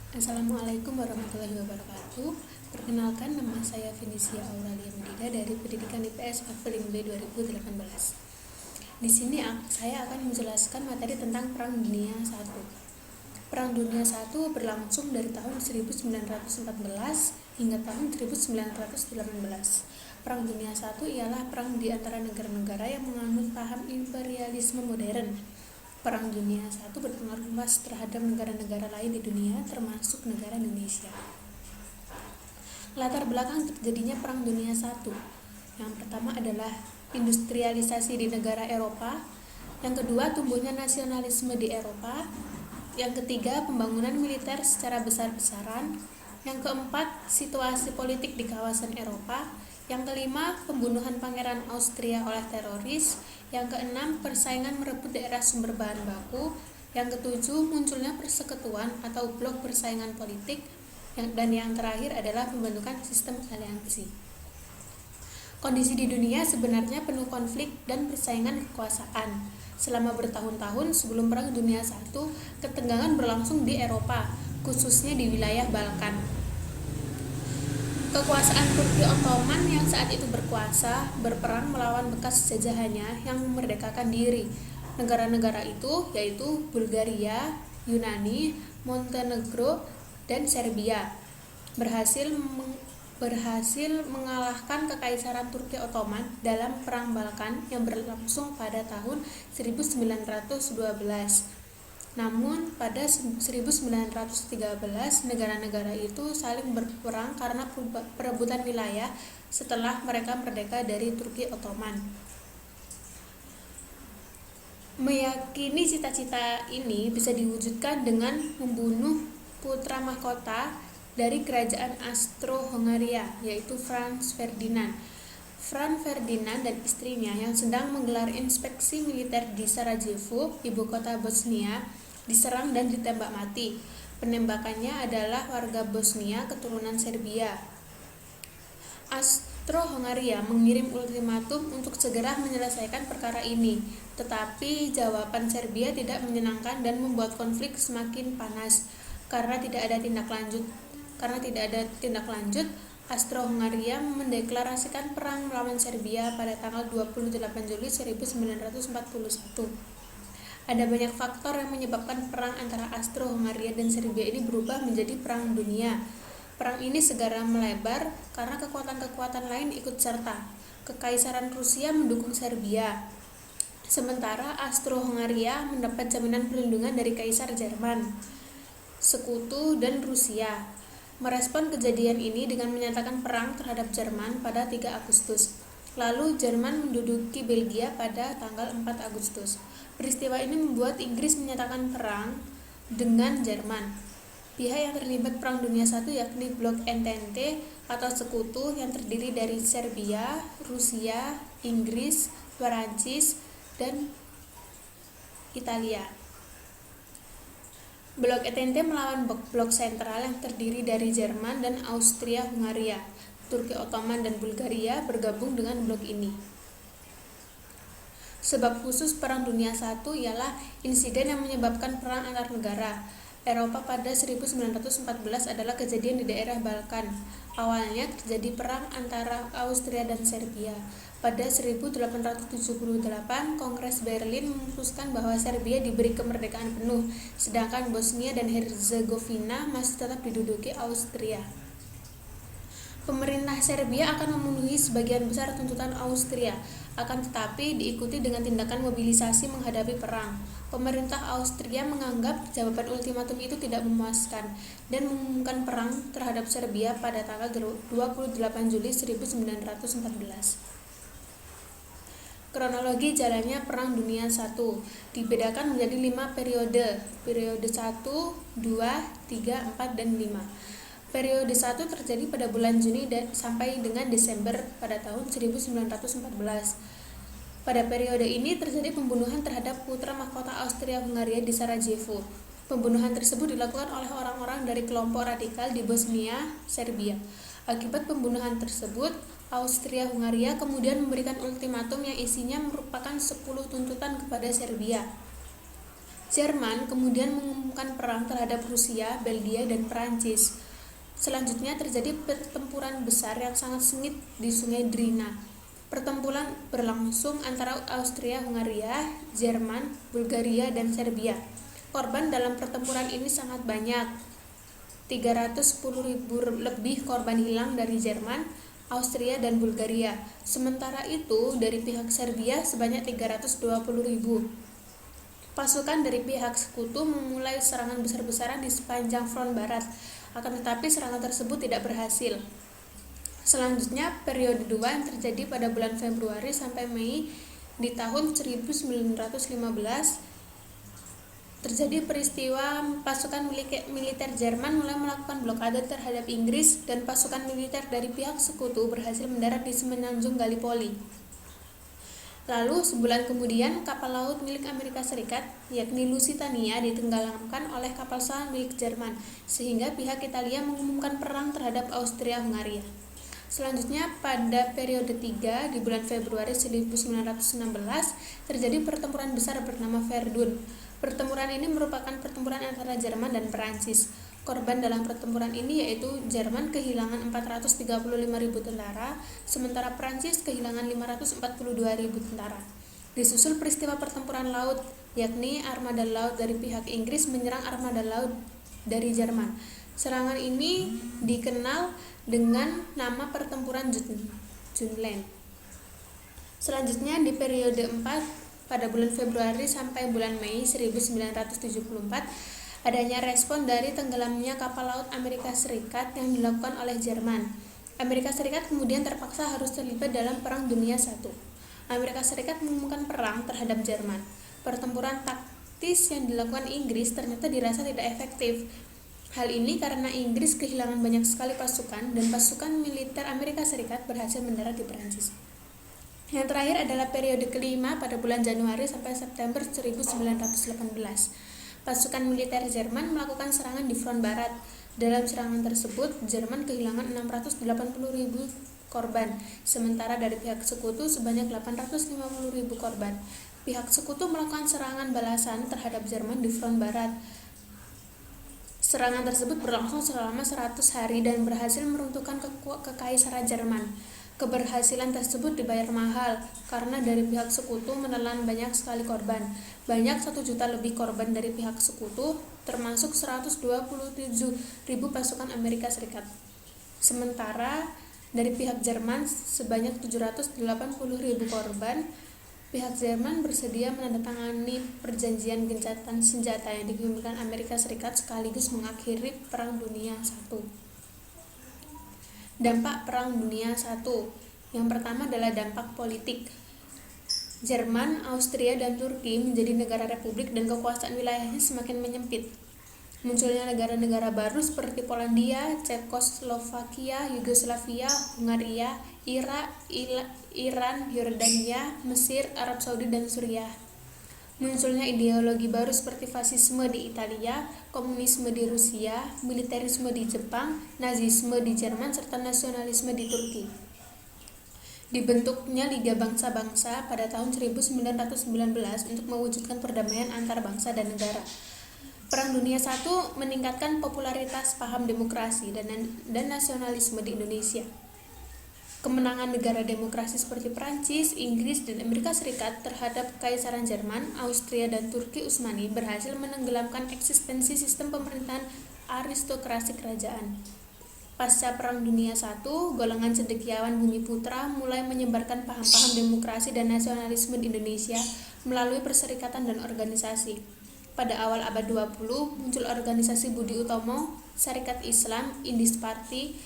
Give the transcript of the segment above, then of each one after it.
Assalamualaikum warahmatullahi wabarakatuh. Perkenalkan, nama saya Fenisia Auralia Medida dari Pendidikan IPS Level 5B 2018. Di sini saya akan menjelaskan materi tentang Perang Dunia I. Perang Dunia I berlangsung dari tahun 1914 hingga tahun 1918. Perang Dunia I ialah perang di antara negara-negara yang menganut paham imperialisme modern. Perang Dunia I berpengaruh luas terhadap negara-negara lain di dunia, termasuk negara Indonesia. Latar belakang terjadinya Perang Dunia I. Yang pertama adalah industrialisasi di negara Eropa. Yang kedua, tumbuhnya nasionalisme di Eropa. Yang ketiga, pembangunan militer secara besar-besaran. Yang keempat, situasi politik di kawasan Eropa. Yang kelima, pembunuhan Pangeran Austria oleh teroris. Yang keenam, persaingan merebut daerah sumber bahan baku. Yang ketujuh, munculnya persekutuan atau blok persaingan politik. Dan yang terakhir adalah pembentukan sistem aliansi. Kondisi di dunia sebenarnya penuh konflik dan persaingan kekuasaan. Selama bertahun-tahun sebelum Perang Dunia I, ketegangan berlangsung di Eropa, khususnya di wilayah Balkan. Kekuasaan Turki Ottoman yang saat itu berkuasa berperang melawan bekas jajahannya yang memerdekakan diri. Negara-negara itu yaitu Bulgaria, Yunani, Montenegro, dan Serbia berhasil mengalahkan Kekaisaran Turki Ottoman dalam Perang Balkan yang berlangsung pada tahun 1912. Namun pada 1913 negara-negara itu saling berperang karena perebutan wilayah setelah mereka merdeka dari Turki Ottoman. Meyakini cita-cita ini bisa diwujudkan dengan membunuh putra mahkota dari kerajaan Austro-Hungaria, yaitu Franz Ferdinand. Franz Ferdinand dan istrinya yang sedang menggelar inspeksi militer di Sarajevo, ibu kota Bosnia, diserang dan ditembak mati. Penembakannya adalah warga Bosnia keturunan Serbia. Austro-Hungaria mengirim ultimatum untuk segera menyelesaikan perkara ini, tetapi jawaban Serbia tidak menyenangkan dan membuat konflik semakin panas. Karena tidak ada tindak lanjut, Austro-Hungaria mendeklarasikan perang melawan Serbia pada tanggal 28 Juli 1941. Ada banyak faktor yang menyebabkan perang antara Austro-Hungaria dan Serbia ini berubah menjadi perang dunia. Perang ini segera melebar karena kekuatan-kekuatan lain ikut serta. Kekaisaran Rusia mendukung Serbia, sementara Austro-Hungaria mendapat jaminan perlindungan dari Kaisar Jerman, Sekutu, dan Rusia. Merespon kejadian ini dengan menyatakan perang terhadap Jerman pada 3 Agustus. Lalu Jerman menduduki Belgia pada tanggal 4 Agustus. Peristiwa ini membuat Inggris menyatakan perang dengan Jerman. Pihak yang terlibat Perang Dunia I yakni Blok Entente atau Sekutu yang terdiri dari Serbia, Rusia, Inggris, Perancis, dan Italia. Blok Entente melawan Blok Sentral yang terdiri dari Jerman dan Austria-Hungaria. Turki Ottoman dan Bulgaria bergabung dengan blok ini. Sebab khusus Perang Dunia I ialah insiden yang menyebabkan perang antar negara. Eropa pada 1914 adalah kejadian di daerah Balkan. Awalnya terjadi perang antara Austria dan Serbia. Pada 1878, Kongres Berlin memutuskan bahwa Serbia diberi kemerdekaan penuh, sedangkan Bosnia dan Herzegovina masih tetap diduduki Austria. Pemerintah Serbia akan memenuhi sebagian besar tuntutan Austria, akan tetapi diikuti dengan tindakan mobilisasi menghadapi perang. Pemerintah Austria menganggap jawaban ultimatum itu tidak memuaskan dan mengumumkan perang terhadap Serbia pada tanggal 28 Juli 1914. Kronologi jalannya Perang Dunia I dibedakan menjadi 5 periode 1, 2, 3, 4, dan 5. Periode 1 terjadi pada bulan Juni sampai dengan Desember pada tahun 1914. Pada periode ini terjadi pembunuhan terhadap putra mahkota Austria-Hungaria di Sarajevo. Pembunuhan tersebut dilakukan oleh orang-orang dari kelompok radikal di Bosnia, Serbia. Akibat pembunuhan tersebut, Austria-Hungaria kemudian memberikan ultimatum yang isinya merupakan 10 tuntutan kepada Serbia. Jerman kemudian mengumumkan perang terhadap Rusia, Belgia, dan Perancis. Selanjutnya terjadi pertempuran besar yang sangat sengit di Sungai Drina. Pertempuran berlangsung antara Austria-Hungaria, Jerman, Bulgaria, dan Serbia. Korban dalam pertempuran ini sangat banyak. 310.000 lebih korban hilang dari Jerman, Austria, dan Bulgaria. Sementara itu, dari pihak Serbia sebanyak 320.000. Pasukan dari pihak sekutu memulai serangan besar-besaran di sepanjang front barat, akan tetapi serangan tersebut tidak berhasil. Selanjutnya, periode 2 yang terjadi pada bulan Februari sampai Mei di tahun 1915, terjadi peristiwa pasukan militer Jerman mulai melakukan blokade terhadap Inggris dan pasukan militer dari pihak sekutu berhasil mendarat di semenanjung Gallipoli. Lalu sebulan kemudian kapal laut milik Amerika Serikat, yakni Lusitania, ditenggelamkan oleh kapal selam milik Jerman, sehingga pihak Italia mengumumkan perang terhadap Austria-Hungaria. Selanjutnya pada periode 3 di bulan Februari 1916 terjadi pertempuran besar bernama Verdun. Pertempuran ini merupakan pertempuran antara Jerman dan Perancis. Korban dalam pertempuran ini yaitu Jerman kehilangan 435.000 tentara, sementara Perancis kehilangan 542.000 tentara. Disusul peristiwa pertempuran laut, yakni armada laut dari pihak Inggris menyerang armada laut dari Jerman. Serangan ini dikenal dengan nama pertempuran Jutland. Selanjutnya di periode 4 pada bulan Februari sampai bulan Mei 1974, adanya respon dari tenggelamnya kapal laut Amerika Serikat yang dilakukan oleh Jerman. Amerika Serikat kemudian terpaksa harus terlibat dalam Perang Dunia I. Amerika Serikat mengumumkan perang terhadap Jerman. Pertempuran taktis yang dilakukan Inggris ternyata dirasa tidak efektif. Hal ini karena Inggris kehilangan banyak sekali pasukan dan pasukan militer Amerika Serikat berhasil mendarat di Perancis. Yang terakhir adalah periode kelima pada bulan Januari sampai September 1918. Pasukan militer Jerman melakukan serangan di front barat. Dalam serangan tersebut, Jerman kehilangan 680.000 korban, sementara dari pihak sekutu sebanyak 850.000 korban. Pihak sekutu melakukan serangan balasan terhadap Jerman di front barat. Serangan tersebut berlangsung selama 100 hari dan berhasil meruntuhkan kekaisaran Jerman. Keberhasilan tersebut dibayar mahal karena dari pihak sekutu menelan banyak sekali korban. Banyak 1 juta lebih korban dari pihak sekutu, termasuk 127.000 pasukan Amerika Serikat. Sementara dari pihak Jerman sebanyak 780.000 korban. Pihak Jerman bersedia menandatangani perjanjian gencatan senjata yang dikemukakan Amerika Serikat sekaligus mengakhiri Perang Dunia I. Dampak Perang Dunia I. Yang pertama adalah dampak politik. Jerman, Austria, dan Turki menjadi negara republik dan kekuasaan wilayahnya semakin menyempit. Munculnya negara-negara baru seperti Polandia, Cekoslovakia, Yugoslavia, Hungaria, Irak, Iran, Yordania, Mesir, Arab Saudi, dan Suriah. Munculnya ideologi baru seperti fasisme di Italia, komunisme di Rusia, militerisme di Jepang, nazisme di Jerman, serta nasionalisme di Turki. Dibentuknya Liga Bangsa-Bangsa pada tahun 1919 untuk mewujudkan perdamaian antar bangsa dan negara. Perang Dunia I meningkatkan popularitas paham demokrasi dan nasionalisme di Indonesia. Kemenangan negara demokrasi seperti Prancis, Inggris, dan Amerika Serikat terhadap Kekaisaran Jerman, Austria, dan Turki Utsmani berhasil menenggelamkan eksistensi sistem pemerintahan aristokrasi kerajaan. Pasca Perang Dunia I, golongan cendekiawan Bumi Putra mulai menyebarkan paham-paham demokrasi dan nasionalisme di Indonesia melalui perserikatan dan organisasi. Pada awal abad 20, muncul organisasi Budi Utomo, Sarekat Islam, Indis Party,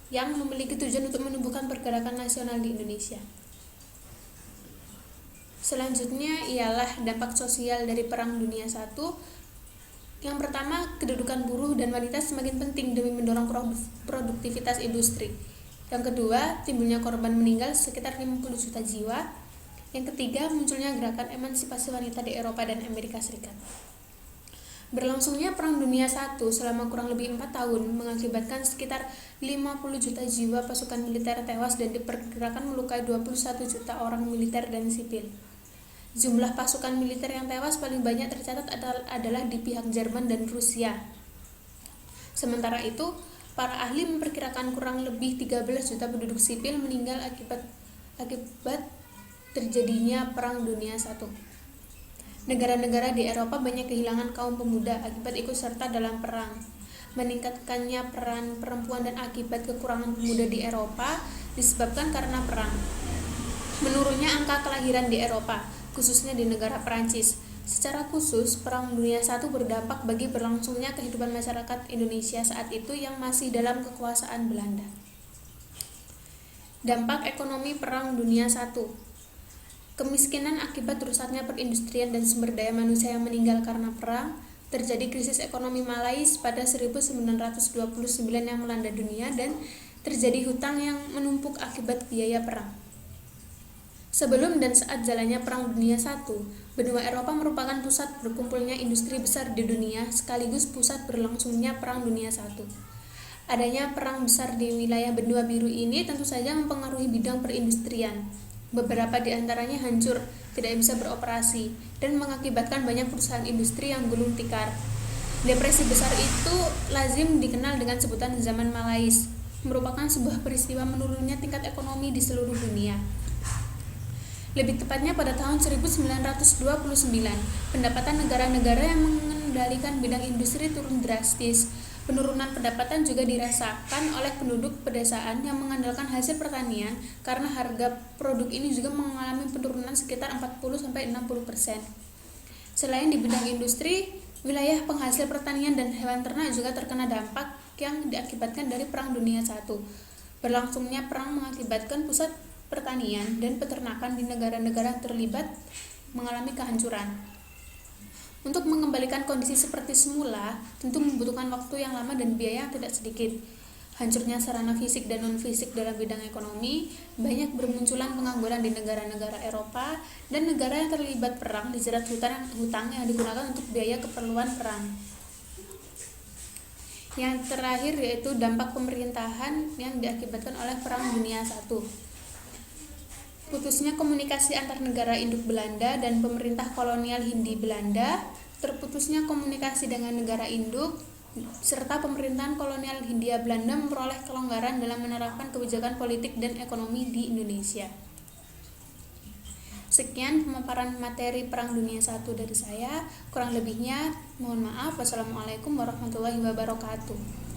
yang memiliki tujuan untuk menumbuhkan pergerakan nasional di Indonesia. Selanjutnya ialah dampak sosial dari Perang Dunia I. Yang pertama, kedudukan buruh dan wanita semakin penting demi mendorong produktivitas industri. Yang kedua, timbulnya korban meninggal sekitar 50 juta jiwa. Yang ketiga, munculnya gerakan emansipasi wanita di Eropa dan Amerika Serikat. Berlangsungnya Perang Dunia I selama kurang lebih 4 tahun mengakibatkan sekitar 50 juta jiwa pasukan militer tewas dan diperkirakan melukai 21 juta orang militer dan sipil. Jumlah pasukan militer yang tewas paling banyak tercatat adalah di pihak Jerman dan Rusia. Sementara itu, para ahli memperkirakan kurang lebih 13 juta penduduk sipil meninggal akibat terjadinya Perang Dunia I. Negara-negara di Eropa banyak kehilangan kaum pemuda akibat ikut serta dalam perang. Meningkatkannya peran perempuan dan akibat kekurangan pemuda di Eropa disebabkan karena perang. Menurunnya angka kelahiran di Eropa, khususnya di negara Perancis. Secara khusus, Perang Dunia I berdampak bagi berlangsungnya kehidupan masyarakat Indonesia saat itu yang masih dalam kekuasaan Belanda. Dampak ekonomi Perang Dunia I. Kemiskinan akibat rusaknya perindustrian dan sumber daya manusia yang meninggal karena perang. Terjadi krisis ekonomi Malais pada 1929 yang melanda dunia dan terjadi hutang yang menumpuk akibat biaya perang. Sebelum dan saat jalannya Perang Dunia I, benua Eropa merupakan pusat berkumpulnya industri besar di dunia sekaligus pusat berlangsungnya Perang Dunia I. Adanya perang besar di wilayah benua biru ini tentu saja mempengaruhi bidang perindustrian. Beberapa di antaranya hancur, tidak bisa beroperasi, dan mengakibatkan banyak perusahaan industri yang gulung tikar. Depresi besar itu lazim dikenal dengan sebutan zaman Malais, merupakan sebuah peristiwa menurunnya tingkat ekonomi di seluruh dunia. Lebih tepatnya pada tahun 1929, pendapatan negara-negara yang mengendalikan bidang industri turun drastis. Penurunan pendapatan juga dirasakan oleh penduduk pedesaan yang mengandalkan hasil pertanian karena harga produk ini juga mengalami penurunan sekitar 40-60%. Selain di bidang industri, wilayah penghasil pertanian dan hewan ternak juga terkena dampak yang diakibatkan dari Perang Dunia I. Berlangsungnya perang mengakibatkan pusat pertanian dan peternakan di negara-negara terlibat mengalami kehancuran. Untuk mengembalikan kondisi seperti semula, tentu membutuhkan waktu yang lama dan biaya yang tidak sedikit. Hancurnya sarana fisik dan non-fisik dalam bidang ekonomi, banyak bermunculan pengangguran di negara-negara Eropa, dan negara yang terlibat perang dijerat hutang yang digunakan untuk biaya keperluan perang. Yang terakhir yaitu dampak pemerintahan yang diakibatkan oleh Perang Dunia I. Putusnya komunikasi antar negara induk Belanda dan pemerintah kolonial Hindia Belanda, terputusnya komunikasi dengan negara induk, serta pemerintahan kolonial Hindia Belanda memperoleh kelonggaran dalam menerapkan kebijakan politik dan ekonomi di Indonesia. Sekian pemaparan materi Perang Dunia I dari saya, kurang lebihnya mohon maaf. Wassalamualaikum warahmatullahi wabarakatuh.